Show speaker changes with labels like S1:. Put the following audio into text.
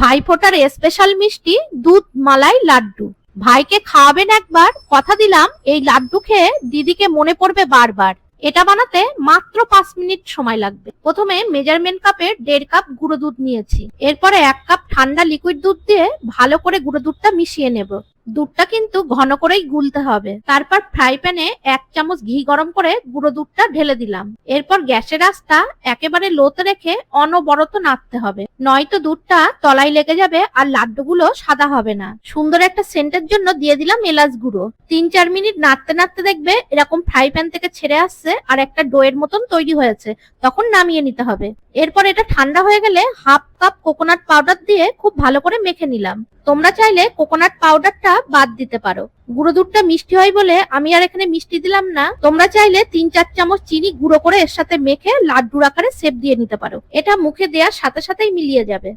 S1: ভাইফোঁটার special মিষ্টি দুধ মালাই লাড্ডু। ভাইকে খাওয়াবেন একবার, কথা দিলাম এই লাড্ডু খেয়ে দিদিকে মনে পড়বে বারবার। এটা বানাতে মাত্র 5 মিনিট সময় লাগবে। প্রথমে মেজারমেন্ট কাপে 1.5 কাপ গুঁড়ো দুধ নিয়েছি। এরপরে 1 কাপ ঠান্ডা লিকুইড দুধ দিয়ে ভালো করে গুঁড়ো দুধটা মিশিয়ে নেব। দুধটা কিন্তু ঘন করেই গুলতে হবে। তারপর ফ্রাই প্যানে 1 চামচ ঘি গরম করে গুঁড়ো দুধটা ঢেলে দিলাম। এরপর গ্যাসের আঁচটা একেবারে লোতে রেখে অনবরত নাড়তে হবে, নয়তো দুধটা তলায় লেগে যাবে আর লাড্ডুগুলো সাদা হবে না। সুন্দর একটা সেন্টের জন্য দিয়ে দিলাম এলাচ গুঁড়ো। 3-4 মিনিট নাড়তে নাড়তে দেখবে এরকম ফ্রাই প্যান থেকে ছেড়ে আসছে আর একটা ডোয়ের মতন তৈরি হয়েছে, তখন নামিয়ে নিতে হবে। এরপর এটা ঠান্ডা হয়ে গেলে 1/2 কাপ কোকোনাট পাউডার দিয়ে খুব ভালো করে মেখে নিলাম। তোমরা চাইলে কোকোনাট পাউডারটা বাদ দিতে পারো। গুঁড়ো দুধটা মিষ্টি হয় বলে আমি আর এখানে মিষ্টি দিলাম না। তোমরা চাইলে 3-4 চামচ চিনি গুঁড়ো করে এর সাথে মেখে লাড্ডুর আকারে শেপ দিয়ে নিতে পারো। এটা মুখে দেওয়ার সাথে সাথেই মিলিয়ে যাবে।